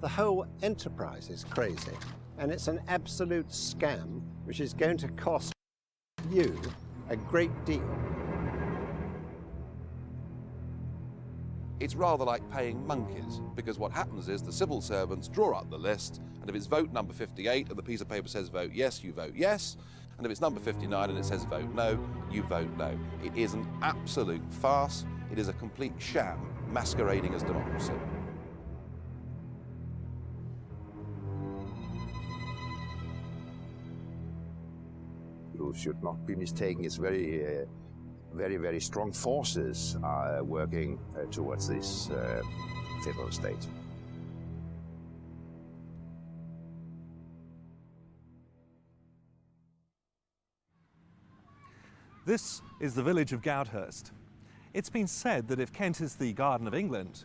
The whole enterprise is crazy, and it's an absolute scam which is going to cost you a great deal. It's rather like paying monkeys, because what happens is the civil servants draw up the list, and if it's vote number 58 and the piece of paper says vote yes, you vote yes, and if it's number 59 and it says vote no, you vote no. It is an absolute farce. It is a complete sham masquerading as democracy. You should not be mistaken. It's very strong forces are working towards this federal state. This is the village of Goudhurst. It's been said that if Kent is the Garden of England,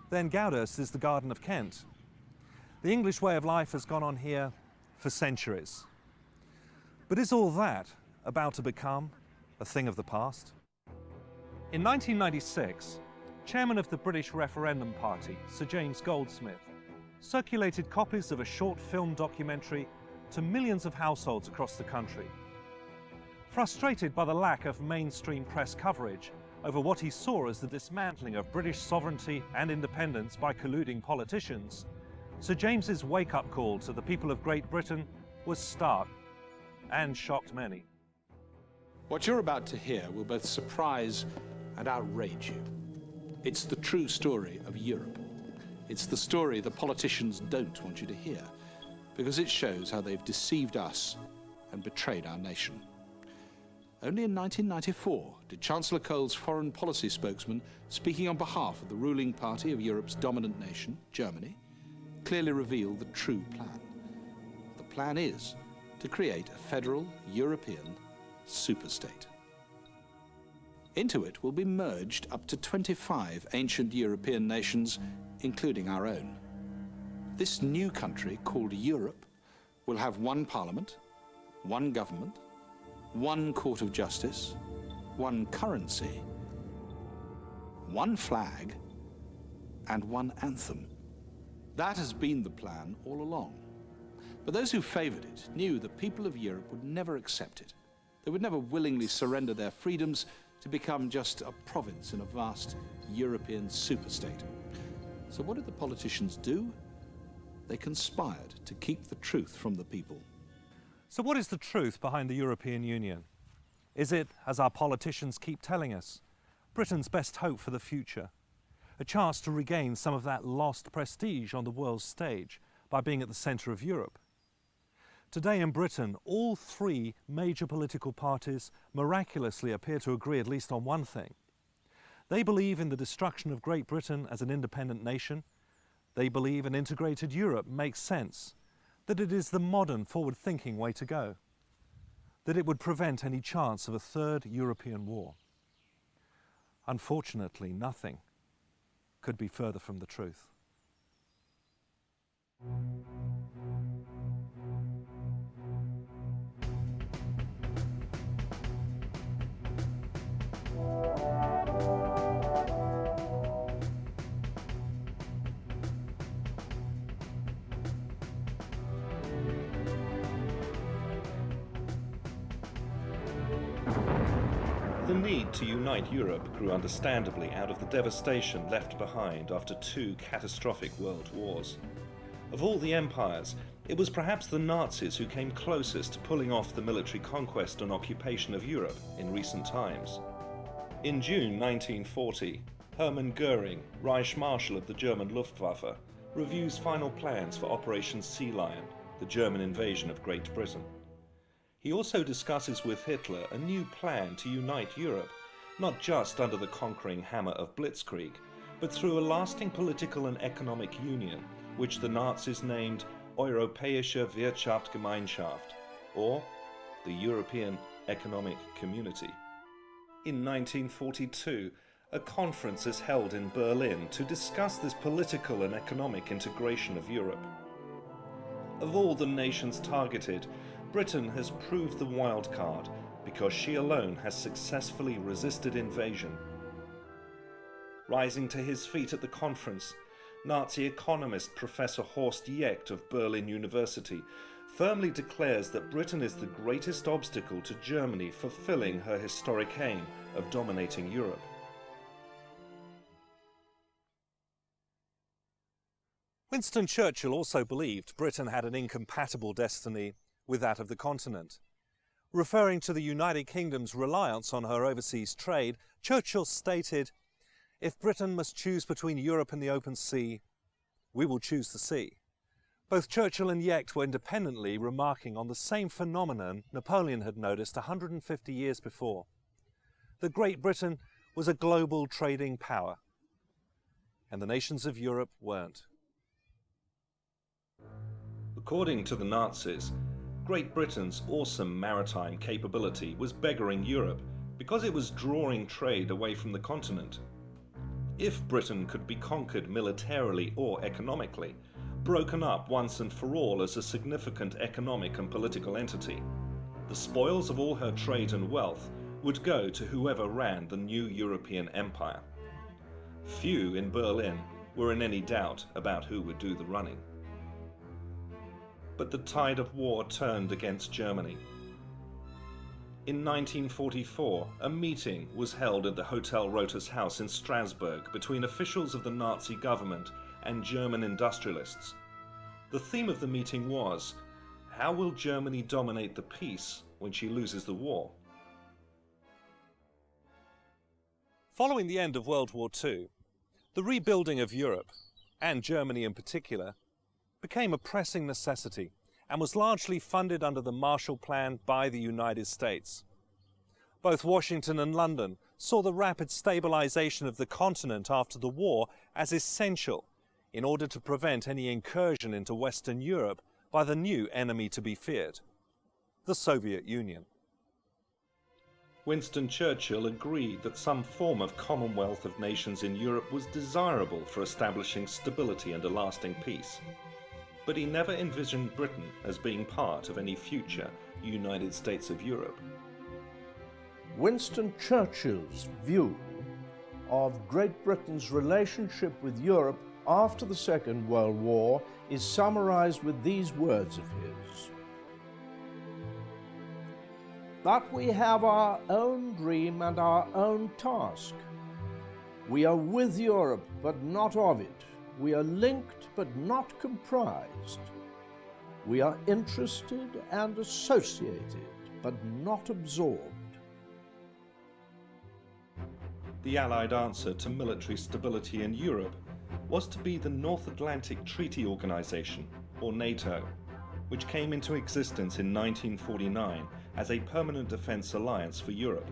then Goudhurst is the Garden of Kent. The English way of life has gone on here for centuries. But is all that about to become a thing of the past? In 1996, chairman of the British Referendum Party, Sir James Goldsmith, circulated copies of a short film documentary to millions of households across the country. Frustrated by the lack of mainstream press coverage over what he saw as the dismantling of British sovereignty and independence by colluding politicians, Sir James's wake-up call to the people of Great Britain was stark and shocked many. What you're about to hear will both surprise and outrage you. It's the true story of Europe. It's the story the politicians don't want you to hear, because it shows how they've deceived us and betrayed our nation. Only in 1994 did Chancellor Kohl's foreign policy spokesman, speaking on behalf of the ruling party of Europe's dominant nation, Germany, clearly reveal the true plan. The plan is to create a federal European superstate. Into it will be merged up to 25 ancient European nations, including our own. This new country, called Europe, will have one parliament, one government, one court of justice, one currency, one flag, and one anthem. That has been the plan all along. But those who favoured it knew the people of Europe would never accept it. They would never willingly surrender their freedoms to become just a province in a vast European superstate. So what did the politicians do? They conspired to keep the truth from the people. So what is the truth behind the European Union? Is it, as our politicians keep telling us, Britain's best hope for the future? A chance to regain some of that lost prestige on the world stage by being at the centre of Europe? Today in Britain, all three major political parties miraculously appear to agree at least on one thing. They believe in the destruction of Great Britain as an independent nation. They believe an integrated Europe makes sense, that it is the modern, forward-thinking way to go, that it would prevent any chance of a third European war. Unfortunately, nothing could be further from the truth. The need to unite Europe grew understandably out of the devastation left behind after two catastrophic world wars. Of all the empires, it was perhaps the Nazis who came closest to pulling off the military conquest and occupation of Europe in recent times. In June 1940, Hermann Göring, Reich Marshal of the German Luftwaffe, reviews final plans for Operation Sea Lion, the German invasion of Great Britain. He also discusses with Hitler a new plan to unite Europe, not just under the conquering hammer of Blitzkrieg, but through a lasting political and economic union, which the Nazis named Europäische Wirtschaftsgemeinschaft, or the European Economic Community. In 1942, a conference is held in Berlin to discuss this political and economic integration of Europe. Of all the nations targeted, Britain has proved the wild card because she alone has successfully resisted invasion. Rising to his feet at the conference, Nazi economist Professor Horst Jecht of Berlin University firmly declares that Britain is the greatest obstacle to Germany fulfilling her historic aim of dominating Europe. Winston Churchill also believed Britain had an incompatible destiny with that of the continent. Referring to the United Kingdom's reliance on her overseas trade, Churchill stated, "If Britain must choose between Europe and the open sea, we will choose the sea." Both Churchill and Jecht were independently remarking on the same phenomenon Napoleon had noticed 150 years before, that Great Britain was a global trading power, and the nations of Europe weren't. According to the Nazis, Great Britain's awesome maritime capability was beggaring Europe because it was drawing trade away from the continent. If Britain could be conquered militarily or economically, broken up once and for all as a significant economic and political entity, the spoils of all her trade and wealth would go to whoever ran the new European empire. Few in Berlin were in any doubt about who would do the running. But the tide of war turned against Germany. In 1944, a meeting was held at the Hotel Rotas House in Strasbourg between officials of the Nazi government and German industrialists. The theme of the meeting was, how will Germany dominate the peace when she loses the war? Following the end of World War II, the rebuilding of Europe, and Germany in particular, became a pressing necessity and was largely funded under the Marshall Plan by the United States. Both Washington and London saw the rapid stabilization of the continent after the war as essential in order to prevent any incursion into Western Europe by the new enemy to be feared, the Soviet Union. Winston Churchill agreed that some form of commonwealth of nations in Europe was desirable for establishing stability and a lasting peace. But he never envisioned Britain as being part of any future United States of Europe. Winston Churchill's view of Great Britain's relationship with Europe after the Second World War is summarized with these words of his. But we have our own dream and our own task. We are with Europe, but not of it. We are linked, but not comprised. We are interested and associated, but not absorbed. The Allied answer to military stability in Europe was to be the North Atlantic Treaty Organization, or NATO, which came into existence in 1949 as a permanent defense alliance for Europe.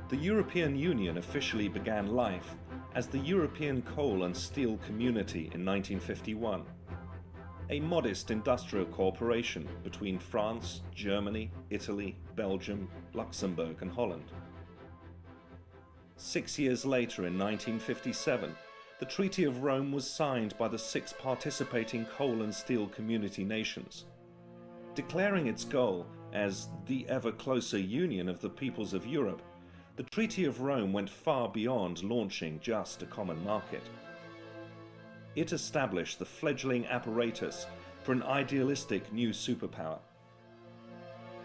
The European Union officially began life as the European Coal and Steel Community in 1951, a modest industrial cooperation between France, Germany, Italy, Belgium, Luxembourg and Holland. 6 years later, in 1957, the Treaty of Rome was signed by the 6 participating coal and steel community nations. Declaring its goal as the ever closer union of the peoples of Europe, the Treaty of Rome went far beyond launching just a common market. It established the fledgling apparatus for an idealistic new superpower.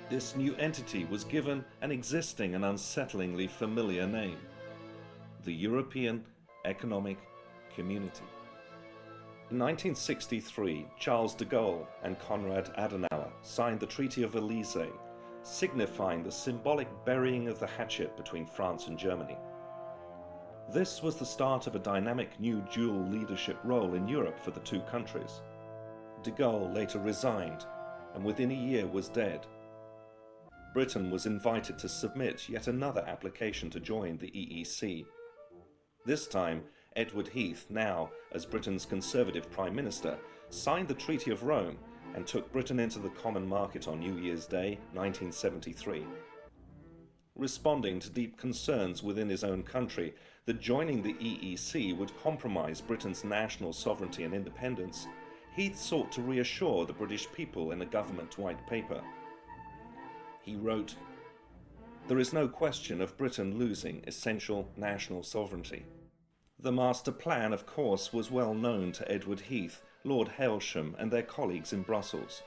This new entity was given an existing and unsettlingly familiar name: the European Economic Community. In 1963, Charles de Gaulle and Konrad Adenauer signed the Treaty of Élysée, signifying the symbolic burying of the hatchet between France and Germany. This was the start of a dynamic new dual leadership role in Europe for the two countries. De Gaulle later resigned, and within a year was dead. Britain was invited to submit yet another application to join the EEC. This time, Edward Heath, now as Britain's Conservative Prime Minister, signed the Treaty of Rome and took Britain into the common market on New Year's Day, 1973. Responding to deep concerns within his own country that joining the EEC would compromise Britain's national sovereignty and independence, Heath sought to reassure the British people in a government white paper. He wrote, "There is no question of Britain losing essential national sovereignty. The master plan, of course, was well known to Edward Heath, Lord Hailsham and their colleagues in Brussels.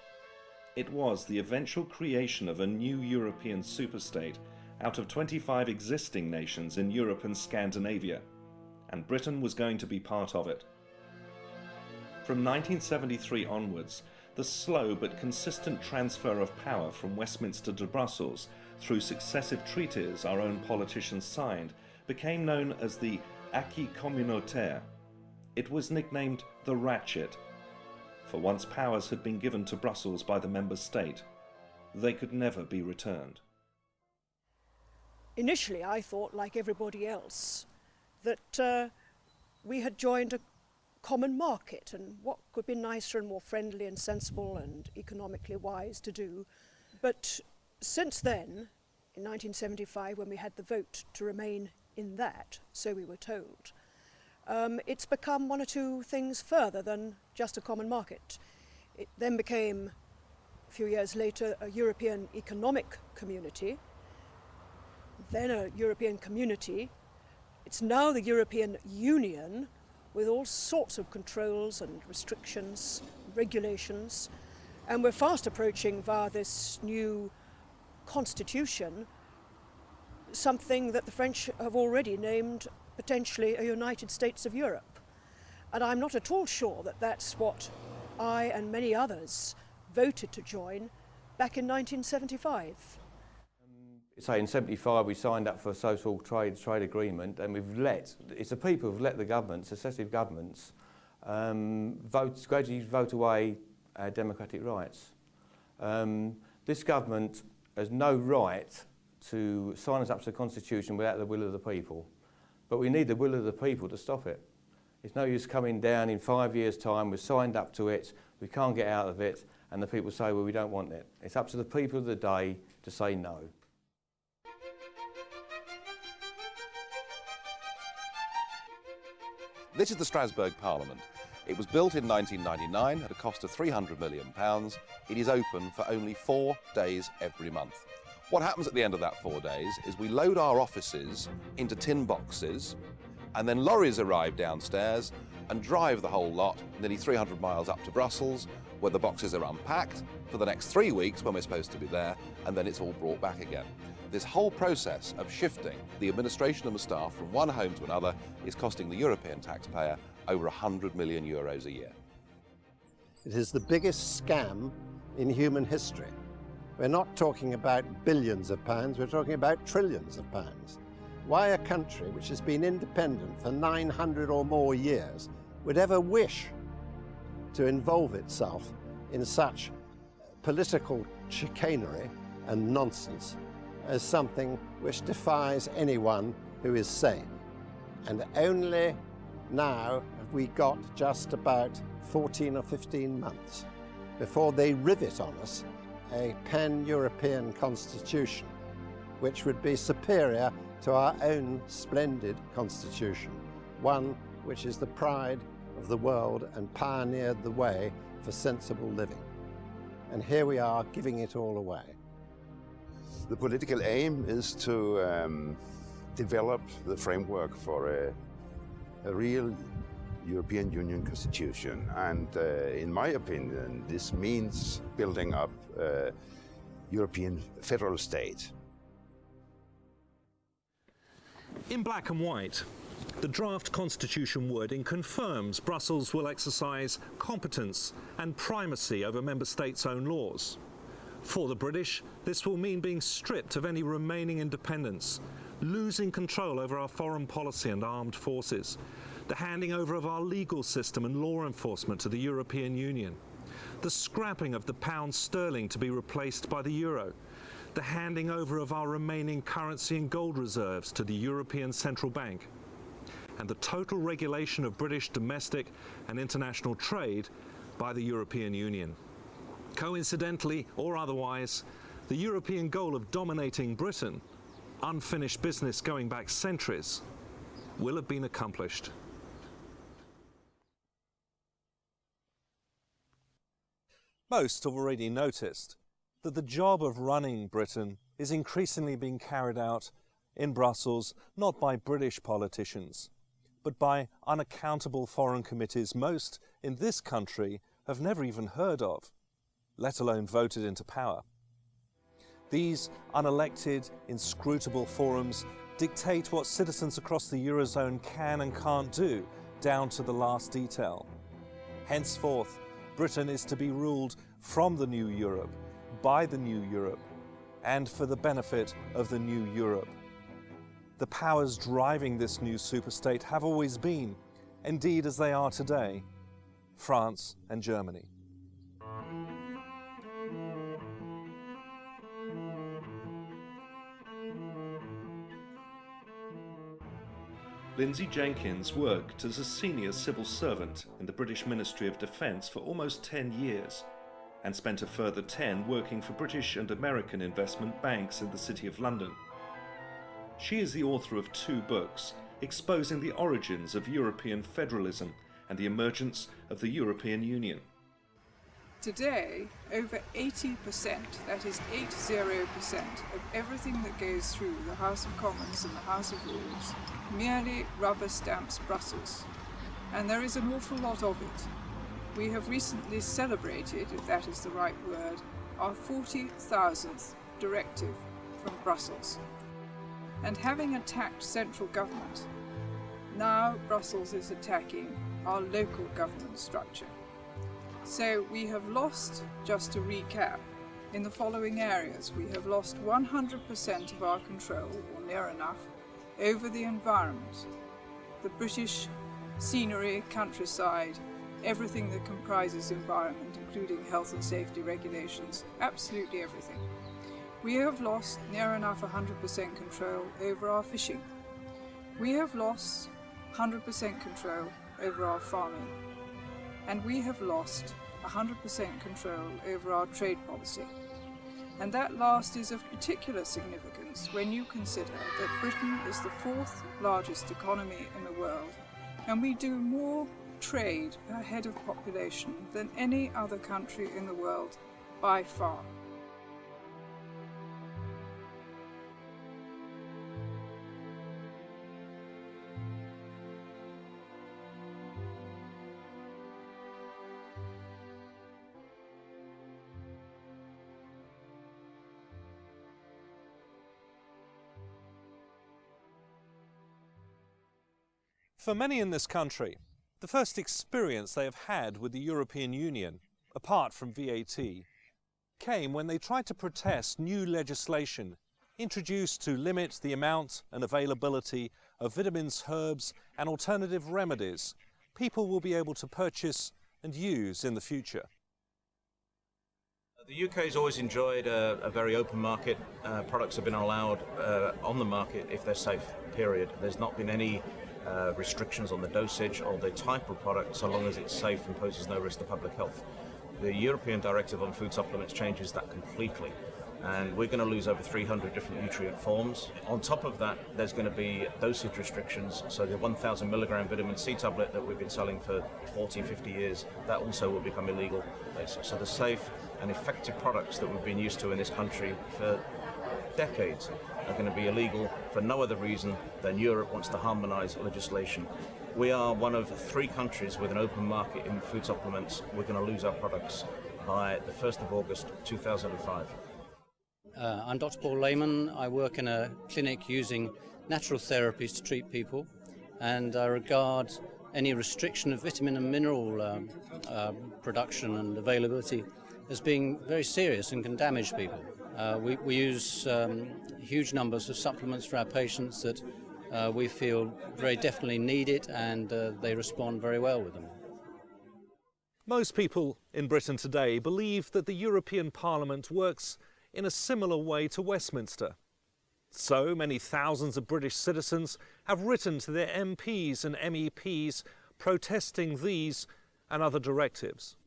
It was the eventual creation of a new European superstate out of 25 existing nations in Europe and Scandinavia, and Britain was going to be part of it. From 1973 onwards, the slow but consistent transfer of power from Westminster to Brussels through successive treaties our own politicians signed became known as the acquis communautaire. It was nicknamed the ratchet, for once powers had been given to Brussels by the member state, they could never be returned. Initially I thought, like everybody else, that we had joined a common market, and what could be nicer and more friendly and sensible and economically wise to do. But since then, in 1975, when we had the vote to remain in that, so we were told, it's become one or two things further than just a common market. It then became, a few years later, a European Economic Community, then a European Community. It's now the European Union, with all sorts of controls and restrictions, regulations, and we're fast approaching, via this new constitution, something that the French have already named potentially a United States of Europe. And I'm not at all sure that that's what I and many others voted to join back in 1975. Say in 75 we signed up for a social trade agreement, and it's the people who've let the governments, successive governments, gradually vote away our democratic rights. This government has no right to sign us up to the Constitution without the will of the people. But we need the will of the people to stop it. It's no use coming down in 5 years' time, we've signed up to it, we can't get out of it, and the people say, well, we don't want it. It's up to the people of the day to say no. This is the Strasbourg Parliament. It was built in 1999 at a cost of £300 million. It is open for only 4 days every month. What happens at the end of that 4 days is we load our offices into tin boxes, and then lorries arrive downstairs and drive the whole lot nearly 300 miles up to Brussels, where the boxes are unpacked for the next 3 weeks when we're supposed to be there, and then it's all brought back again. This whole process of shifting the administration and the staff from one home to another is costing the European taxpayer over €100 million a year. It is the biggest scam in human history. We're not talking about billions of pounds, we're talking about trillions of pounds. Why a country which has been independent for 900 or more years would ever wish to involve itself in such political chicanery and nonsense as something which defies anyone who is sane. And only now have we got just about 14 or 15 months before they rivet on us a pan-European constitution which would be superior to our own splendid constitution, one which is the pride of the world and pioneered the way for sensible living. And here we are giving it all away. The political aim is to develop the framework for a real European Union constitution, and in my opinion this means building up a European federal state. In black and white, the draft constitution wording confirms Brussels will exercise competence and primacy over member states' own laws. For the British, this will mean being stripped of any remaining independence, losing control over our foreign policy and armed forces, the handing over of our legal system and law enforcement to the European Union, the scrapping of the pound sterling to be replaced by the euro, the handing over of our remaining currency and gold reserves to the European Central Bank, and the total regulation of British domestic and international trade by the European Union. Coincidentally or otherwise, the European goal of dominating Britain, unfinished business going back centuries, will have been accomplished. Most have already noticed that the job of running Britain is increasingly being carried out in Brussels not by British politicians, but by unaccountable foreign committees most in this country have never even heard of, let alone voted into power. These unelected, inscrutable forums dictate what citizens across the Eurozone can and can't do, down to the last detail. Henceforth, Britain is to be ruled from the new Europe, by the new Europe, and for the benefit of the new Europe. The powers driving this new superstate have always been, indeed as they are today, France and Germany. Lindsay Jenkins worked as a senior civil servant in the British Ministry of Defence for almost 10 years and spent a further 10 working for British and American investment banks in the City of London. She is the author of 2 books exposing the origins of European federalism and the emergence of the European Union. Today, over 80%, that is 80%, of everything that goes through the House of Commons and the House of Lords merely rubber stamps Brussels, and there is an awful lot of it. We have recently celebrated, if that is the right word, our 40,000th directive from Brussels. And having attacked central government, now Brussels is attacking our local government structure. So we have lost, just to recap, in the following areas. We have lost 100% of our control, or near enough, over the environment, the British scenery, countryside, everything that comprises environment, including health and safety regulations, absolutely everything. We have lost near enough 100% control over our fishing. We have lost 100% control over our farming. And we have lost 100% control over our trade policy. And that last is of particular significance when you consider that Britain is the 4th largest economy in the world, and we do more trade per head of population than any other country in the world by far. For many in this country, the first experience they have had with the European Union, apart from VAT, came when they tried to protest new legislation introduced to limit the amount and availability of vitamins, herbs and alternative remedies people will be able to purchase and use in the future. The UK has always enjoyed a very open market. Products have been allowed on the market if they're safe, period. There's not been any restrictions on the dosage or the type of product so long as it's safe and poses no risk to public health. The European Directive on Food Supplements changes that completely, and we're going to lose over 300 different nutrient forms. On top of that, there's going to be dosage restrictions, so the 1,000 milligram vitamin C tablet that we've been selling for 40, 50 years, that also will become illegal. So the safe and effective products that we've been used to in this country for decades are going to be illegal for no other reason than Europe wants to harmonise legislation. We are one of 3 countries with an open market in food supplements. We're going to lose our products by the 1st of August 2005. I'm Dr. Paul Lehman. I work in a clinic using natural therapies to treat people, and I regard any restriction of vitamin and mineral production and availability as being very serious and can damage people. We use huge numbers of supplements for our patients that we feel very definitely need it, and they respond very well with them. Most people in Britain today believe that the European Parliament works in a similar way to Westminster. So many thousands of British citizens have written to their MPs and MEPs protesting these and other directives.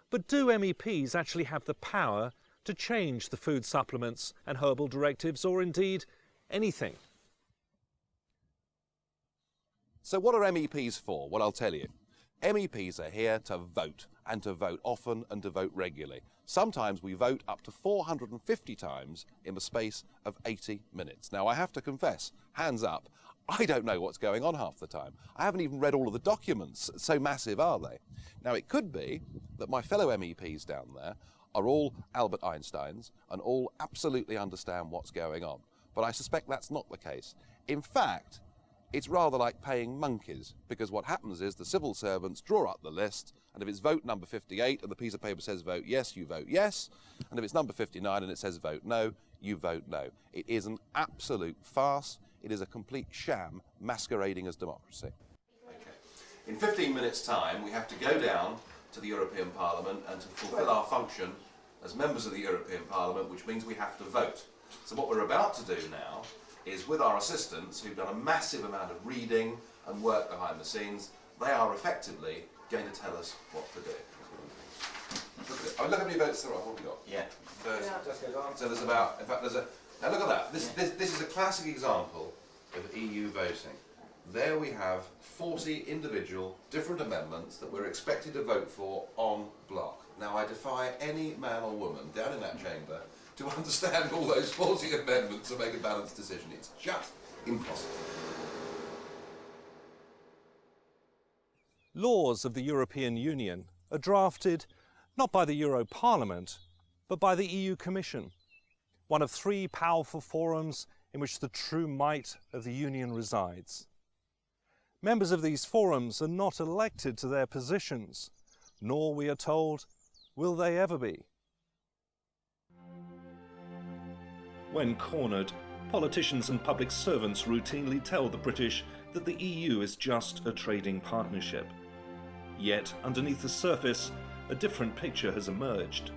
But do MEPs actually have the power to change the food supplements and herbal directives, or indeed anything? So what are MEPs for? Well, I'll tell you. MEPs are here to vote, and to vote often and to vote regularly. Sometimes we vote up to 450 times in the space of 80 minutes. Now, I have to confess, hands up, I don't know what's going on half the time. I haven't even read all of the documents, so massive are they. Now, it could be that my fellow MEPs down there are all Albert Einsteins and all absolutely understand what's going on. But I suspect that's not the case. In fact, it's rather like paying monkeys, because what happens is the civil servants draw up the list, and if it's vote number 58 and the piece of paper says vote yes, you vote yes, and if it's number 59 and it says vote no, you vote no. It is an absolute farce. It is a complete sham masquerading as democracy. Okay. In 15 minutes' time, we have to go down to the European Parliament and to fulfil our function as members of the European Parliament, which means we have to vote. So what we're about to do now is, with our assistants, who've done a massive amount of reading and work behind the scenes, they are effectively going to tell us what to do. Look at me votes. What have we got? Yeah. So there's about, in fact, now look at that. This is a classic example of EU voting. There we have 40 individual different amendments that we're expected to vote for en bloc. Now, I defy any man or woman down in that chamber to understand all those 40 amendments and make a balanced decision. It's just impossible. Laws of the European Union are drafted not by the Euro Parliament, but by the EU Commission, one of three powerful forums in which the true might of the Union resides. Members of these forums are not elected to their positions, nor, we are told, will they ever be. When cornered, politicians and public servants routinely tell the British that the EU is just a trading partnership. Yet, underneath the surface, a different picture has emerged.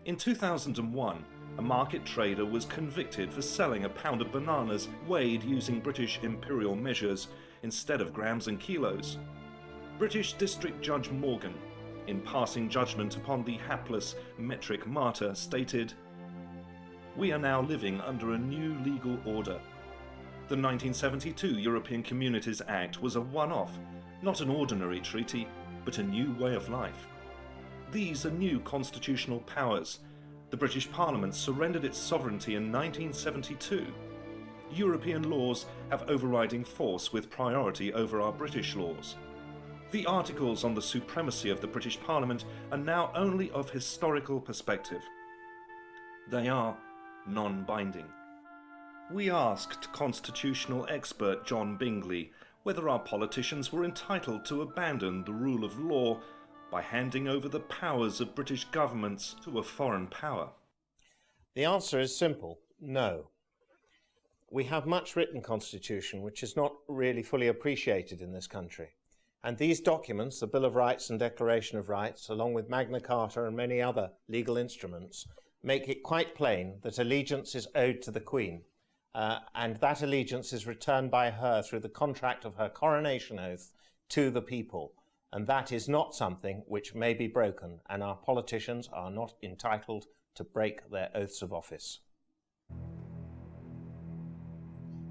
In 2001, a market trader was convicted for selling a pound of bananas weighed using British imperial measures instead of grams and kilos. British District Judge Morgan, in passing judgment upon the hapless metric martyr, stated, "We are now living under a new legal order. The 1972 European Communities Act was a one-off, not an ordinary treaty, but a new way of life. These are new constitutional powers. The British Parliament surrendered its sovereignty in 1972. European laws have overriding force with priority over our British laws. The articles on the supremacy of the British Parliament are now only of historical perspective. They are non-binding." We asked constitutional expert John Bingley whether our politicians were entitled to abandon the rule of law by handing over the powers of British governments to a foreign power. The answer is simple: no. We have much written constitution which is not really fully appreciated in this country. And these documents, the Bill of Rights and Declaration of Rights, along with Magna Carta and many other legal instruments, make it quite plain that allegiance is owed to the Queen, and that allegiance is returned by her through the contract of her coronation oath to the people. And that is not something which may be broken, and our politicians are not entitled to break their oaths of office.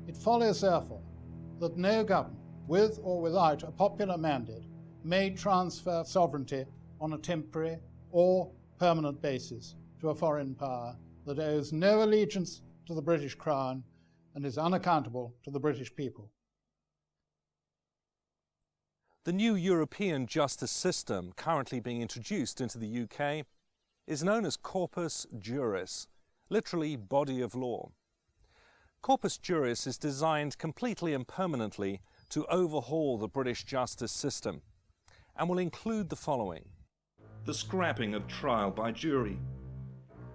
It follows, therefore, that no government, with or without a popular mandate, may transfer sovereignty on a temporary or permanent basis to a foreign power that owes no allegiance to the British Crown and is unaccountable to the British people. The new European justice system currently being introduced into the UK is known as Corpus Juris, literally body of law. Corpus Juris is designed completely and permanently to overhaul the British justice system and will include the following: the scrapping of trial by jury.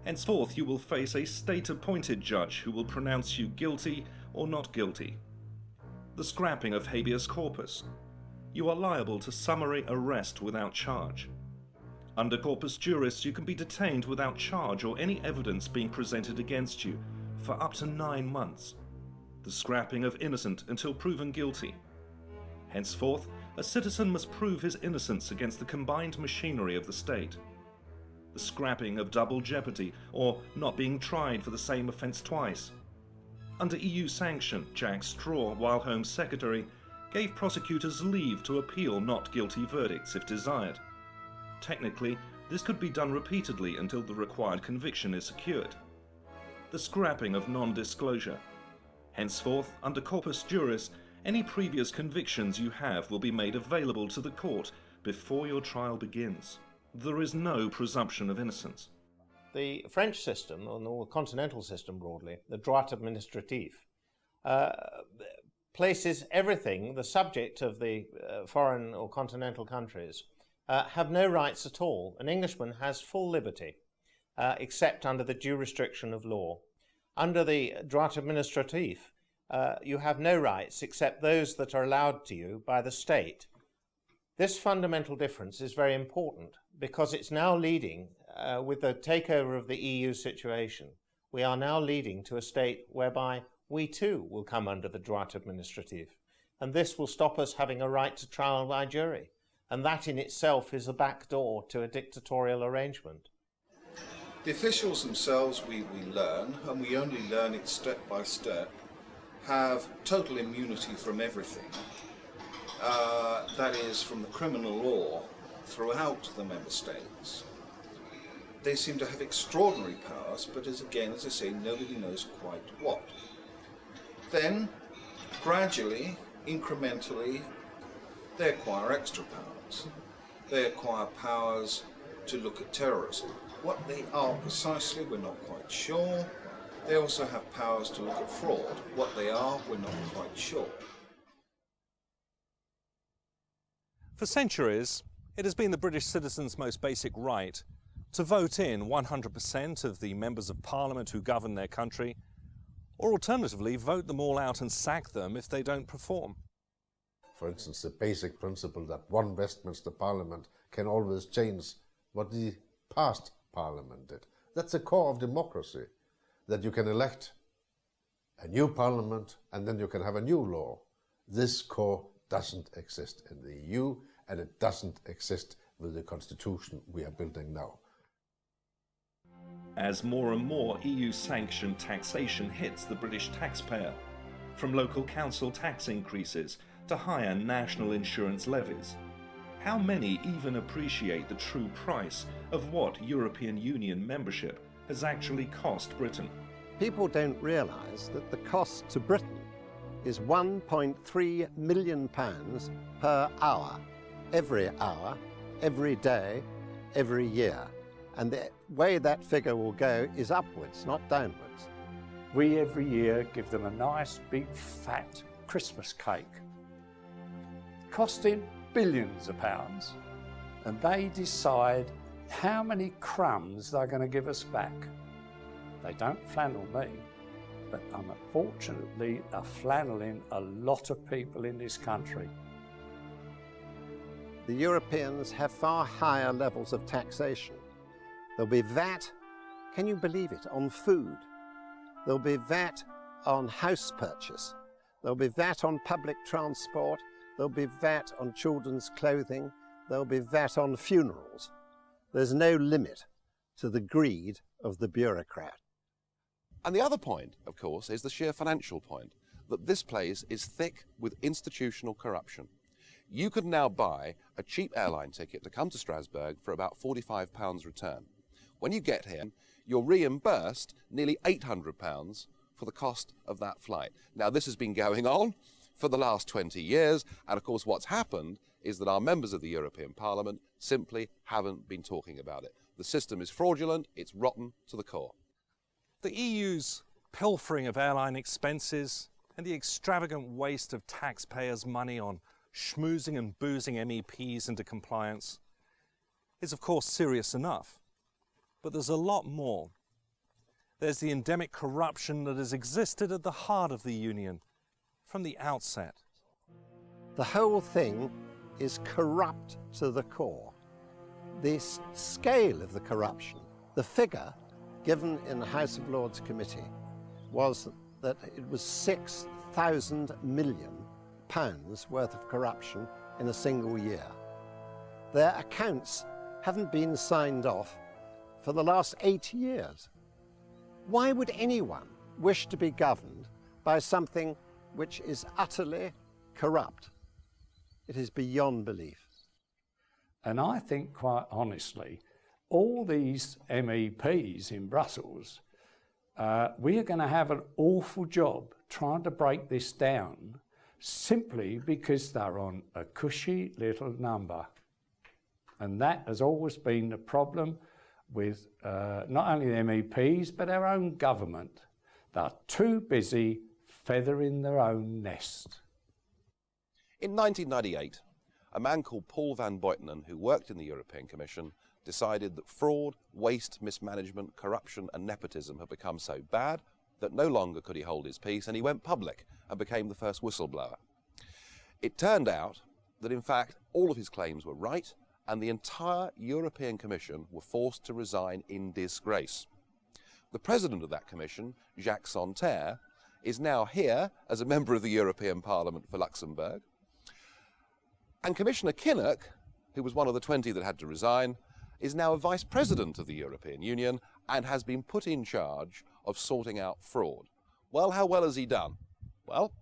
Henceforth you will face a state-appointed judge who will pronounce you guilty or not guilty. The scrapping of habeas corpus. You are liable to summary arrest without charge. Under Corpus Juris, you can be detained without charge or any evidence being presented against you for up to 9 months. The scrapping of innocent until proven guilty. Henceforth, a citizen must prove his innocence against the combined machinery of the state. The scrapping of double jeopardy, or not being tried for the same offence twice. Under EU sanction, Jack Straw, while Home Secretary, gave prosecutors leave to appeal not guilty verdicts if desired. Technically, this could be done repeatedly until the required conviction is secured. The scrapping of non-disclosure. Henceforth, under corpus juris, any previous convictions you have will be made available to the court before your trial begins. There is no presumption of innocence. The French system, or the continental system broadly, the droit administratif, places everything, the subject of the foreign or continental countries, have no rights at all. An Englishman has full liberty, except under the due restriction of law. Under the droit administratif, you have no rights except those that are allowed to you by the state. This fundamental difference is very important because it's now leading, with the takeover of the EU situation, we are now leading to a state whereby we too will come under the droit administratif. And this will stop us having a right to trial by jury. And that in itself is a backdoor to a dictatorial arrangement. The officials themselves, we learn, and we only learn it step by step, have total immunity from everything. That is, from the criminal law throughout the member states. They seem to have extraordinary powers, but as I say, nobody knows quite what. Then, gradually, incrementally, they acquire extra powers. They acquire powers to look at terrorism. What they are precisely, we're not quite sure. They also have powers to look at fraud. What they are, we're not quite sure. For centuries, it has been the British citizens' most basic right to vote in 100% of the members of Parliament who govern their country, or alternatively vote them all out and sack them if they don't perform. For instance, the basic principle that one Westminster Parliament can always change what the past Parliament did. That's the core of democracy, that you can elect a new Parliament and then you can have a new law. This core doesn't exist in the EU, and it doesn't exist with the constitution we are building now. As more and more EU-sanctioned taxation hits the British taxpayer, from local council tax increases to higher national insurance levies, how many even appreciate the true price of what European Union membership has actually cost Britain? People don't realise that the cost to Britain is £1.3 million per hour, every day, every year. And the way that figure will go is upwards, not downwards. We every year give them a nice big fat Christmas cake, costing billions of pounds, and they decide how many crumbs they're going to give us back. They don't flannel me, but unfortunately are flanneling a lot of people in this country. The Europeans have far higher levels of taxation. There'll be VAT, can you believe it, on food. There'll be VAT on house purchase. There'll be VAT on public transport. There'll be VAT on children's clothing. There'll be VAT on funerals. There's no limit to the greed of the bureaucrat. And the other point, of course, is the sheer financial point, that this place is thick with institutional corruption. You could now buy a cheap airline ticket to come to Strasbourg for about £45 return. When you get here, you're reimbursed nearly £800 for the cost of that flight. Now, this has been going on for the last 20 years, and of course what's happened is that our members of the European Parliament simply haven't been talking about it. The system is fraudulent, it's rotten to the core. The EU's pilfering of airline expenses and the extravagant waste of taxpayers' money on schmoozing and boozing MEPs into compliance is of course serious enough. But there's a lot more. There's the endemic corruption that has existed at the heart of the Union from the outset. The whole thing is corrupt to the core. The scale of the corruption, the figure given in the House of Lords Committee was that it was £6,000 million worth of corruption in a single year. Their accounts haven't been signed off for the last 8 years. Why would anyone wish to be governed by something which is utterly corrupt? It is beyond belief. And I think, quite honestly, all these MEPs in Brussels we are going to have an awful job trying to break this down simply because they're on a cushy little number. And that has always been the problem with not only the MEPs, but our own government. They're too busy feathering their own nest. In 1998, a man called Paul van Buitenen, who worked in the European Commission, decided that fraud, waste, mismanagement, corruption and nepotism had become so bad that no longer could he hold his peace, and he went public and became the first whistleblower. It turned out that in fact all of his claims were right, and the entire European Commission were forced to resign in disgrace. The president of that commission, Jacques Santer, is now here as a member of the European Parliament for Luxembourg. And Commissioner Kinnock, who was one of the 20 that had to resign, is now a vice president of the European Union and has been put in charge of sorting out fraud. Well, how well has he done? Well,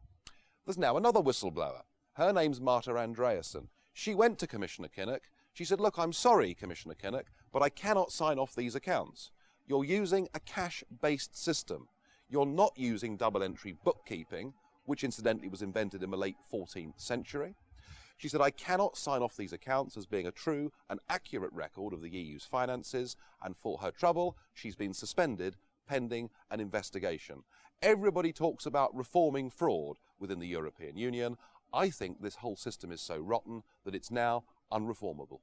there's now another whistleblower. Her name's Marta Andreasen. She went to Commissioner Kinnock. She said, look, I'm sorry, Commissioner Kinnock, but I cannot sign off these accounts. You're using a cash-based system. You're not using double-entry bookkeeping, which incidentally was invented in the late 14th century. She said, I cannot sign off these accounts as being a true and accurate record of the EU's finances, and for her trouble, she's been suspended pending an investigation. Everybody talks about reforming fraud within the European Union. I think this whole system is so rotten that it's now unreformable.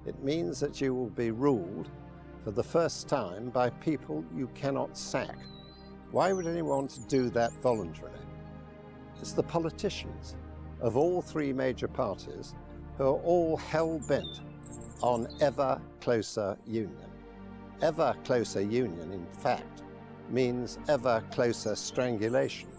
It means that you will be ruled for the first time by people you cannot sack. Why would anyone want to do that voluntarily? It's the politicians of all three major parties who are all hell-bent on ever closer union. Ever closer union, in fact, means ever closer strangulation.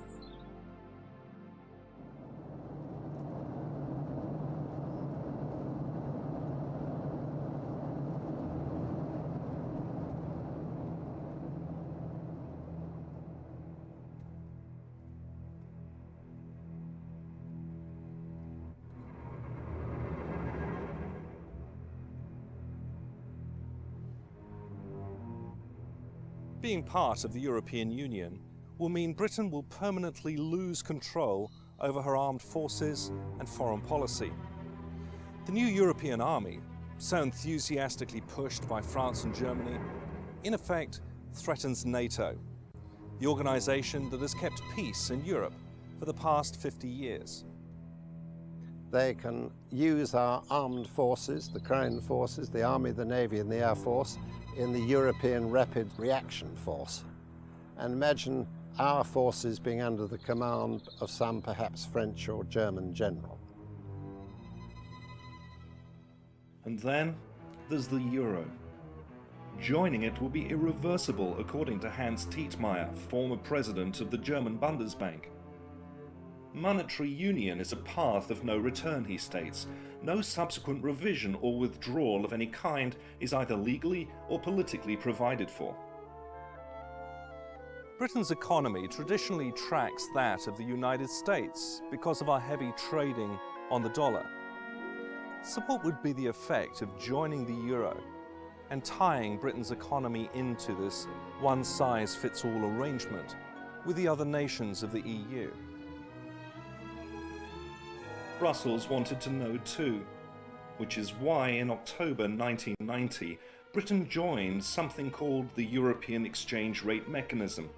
Being part of the European Union will mean Britain will permanently lose control over her armed forces and foreign policy. The new European army, so enthusiastically pushed by France and Germany, in effect threatens NATO, the organisation that has kept peace in Europe for the past 50 years. They can use our armed forces, the Crown forces, the Army, the Navy and the Air Force, in the European Rapid Reaction Force. And imagine our forces being under the command of some perhaps French or German general. And then there's the euro. Joining it will be irreversible, according to Hans Tietmeyer, former president of the German Bundesbank. Monetary union is a path of no return, he states. No subsequent revision or withdrawal of any kind is either legally or politically provided for. Britain's economy traditionally tracks that of the United States because of our heavy trading on the dollar. So what would be the effect of joining the euro and tying Britain's economy into this one-size-fits-all arrangement with the other nations of the EU? Brussels wanted to know too, which is why in October 1990, Britain joined something called the European Exchange Rate Mechanism,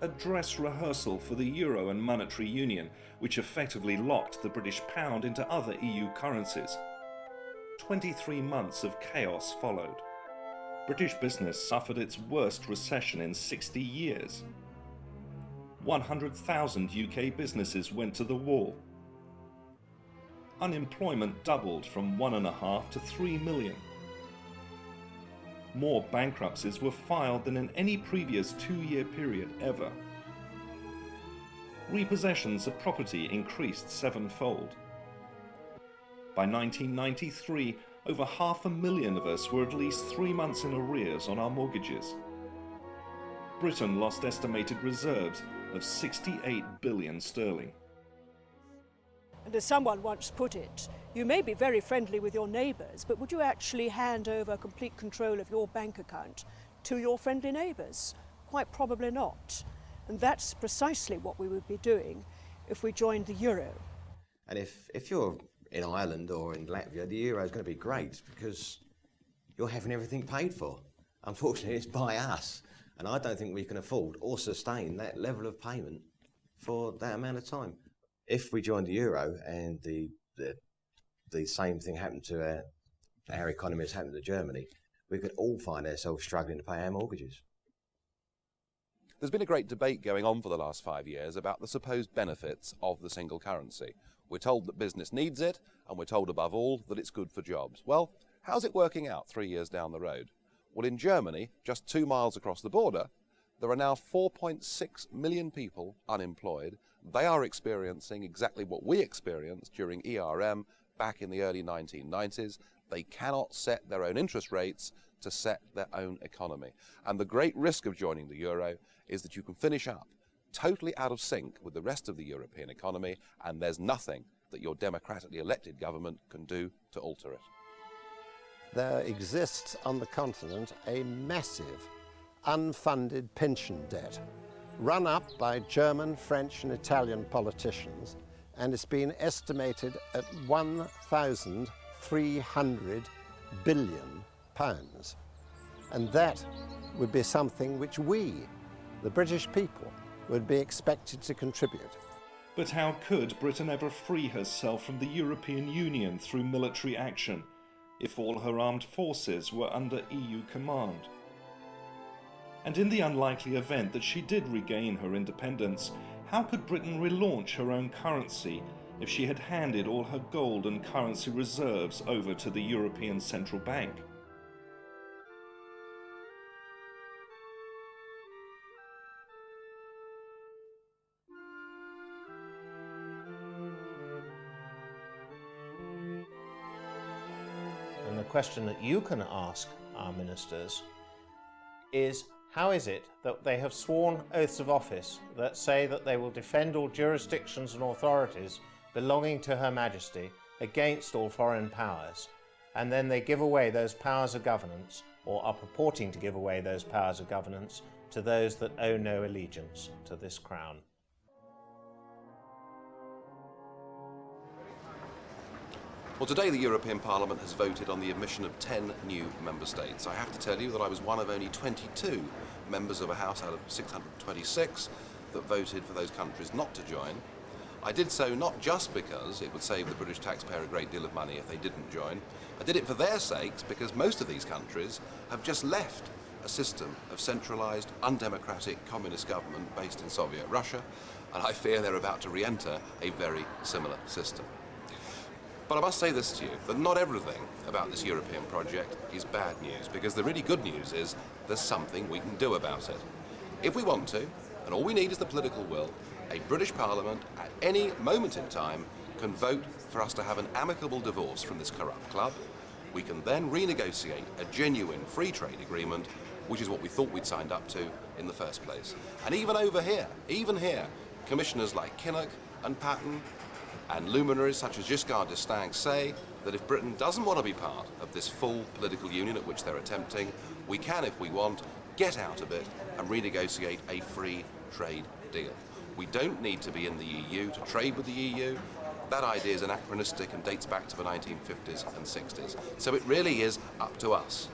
a dress rehearsal for the euro and monetary union, which effectively locked the British pound into other EU currencies. 23 months of chaos followed. British business suffered its worst recession in 60 years. 100,000 UK businesses went to the wall. Unemployment doubled from 1.5 to 3 million. More bankruptcies were filed than in any previous 2-year period ever. Repossessions of property increased 7-fold. By 1993, over 500,000 of us were at least 3 months in arrears on our mortgages. Britain lost estimated reserves of 68 billion sterling. And as someone once put it, you may be very friendly with your neighbours, but would you actually hand over complete control of your bank account to your friendly neighbours? quite probably not. And that's precisely what we would be doing if we joined the euro. And if you're in Ireland or in Latvia, the euro is going to be great because you're having everything paid for. Unfortunately, it's by us. And I don't think we can afford or sustain that level of payment for that amount of time. If we joined the euro and the same thing happened to our economy as happened to Germany, we could all find ourselves struggling to pay our mortgages. There's been a great debate going on for the last 5 years about the supposed benefits of the single currency. We're told that business needs it, and we're told above all that it's good for jobs. Well, how's it working out 3 years down the road? Well, in Germany, just 2 miles across the border, there are now 4.6 million people unemployed. They are experiencing exactly what we experienced during ERM back in the early 1990s. They cannot set their own interest rates to set their own economy. And the great risk of joining the euro is that you can finish up totally out of sync with the rest of the European economy, and there's nothing that your democratically elected government can do to alter it. There exists on the continent a massive unfunded pension debt run up by German, French and Italian politicians, and it's been estimated at £1,300 billion. And that would be something which we, the British people, would be expected to contribute. But how could Britain ever free herself from the European Union through military action if all her armed forces were under EU command? And in the unlikely event that she did regain her independence, how could Britain relaunch her own currency if she had handed all her gold and currency reserves over to the European Central Bank? And the question that you can ask our ministers is, how is it that they have sworn oaths of office that say that they will defend all jurisdictions and authorities belonging to Her Majesty against all foreign powers, and then they give away those powers of governance, or are purporting to give away those powers of governance, to those that owe no allegiance to this crown? Well, today the European Parliament has voted on the admission of 10 new member states. I have to tell you that I was one of only 22 members of a House out of 626 that voted for those countries not to join. I did so not just because it would save the British taxpayer a great deal of money if they didn't join. I did it for their sakes because most of these countries have just left a system of centralised, undemocratic communist government based in Soviet Russia, and I fear they're about to re-enter a very similar system. But I must say this to you, that not everything about this European project is bad news, because the really good news is there's something we can do about it. If we want to, and all we need is the political will, a British Parliament at any moment in time can vote for us to have an amicable divorce from this corrupt club. We can then renegotiate a genuine free trade agreement, which is what we thought we'd signed up to in the first place. And even here, commissioners like Kinnock and Patton and luminaries such as Giscard d'Estaing say that if Britain doesn't want to be part of this full political union at which they're attempting, we can, if we want, get out of it and renegotiate a free trade deal. We don't need to be in the EU to trade with the EU. That idea is anachronistic and dates back to the 1950s and 60s. So it really is up to us.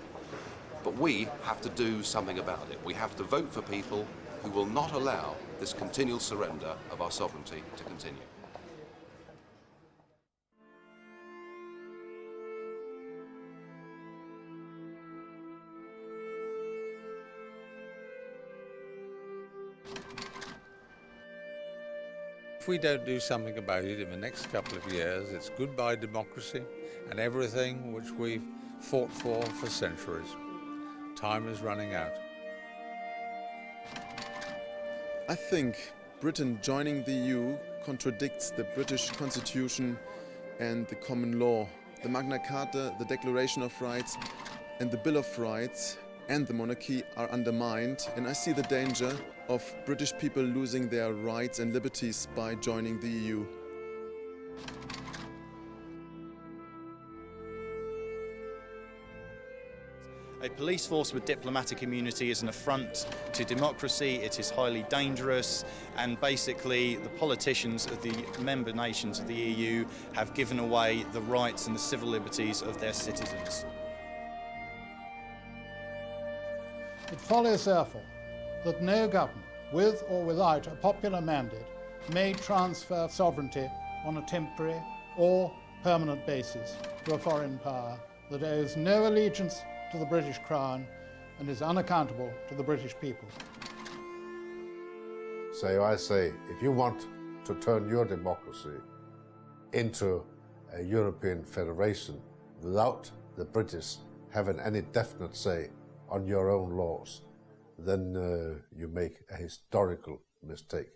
But we have to do something about it. We have to vote for people who will not allow this continual surrender of our sovereignty to continue. If we don't do something about it in the next couple of years, it's goodbye democracy and everything which we've fought for centuries. Time is running out. I think Britain joining the EU contradicts the British Constitution and the common law. The Magna Carta, the Declaration of Rights and the Bill of Rights and the monarchy are undermined, and I see the danger of British people losing their rights and liberties by joining the EU. A police force with diplomatic immunity is an affront to democracy, it is highly dangerous, and basically the politicians of the member nations of the EU have given away the rights and the civil liberties of their citizens. It follows, therefore, that no government, with or without a popular mandate, may transfer sovereignty on a temporary or permanent basis to a foreign power that owes no allegiance to the British Crown and is unaccountable to the British people. So I say, if you want to turn your democracy into a European federation without the British having any definite say on your own laws, then you make a historical mistake.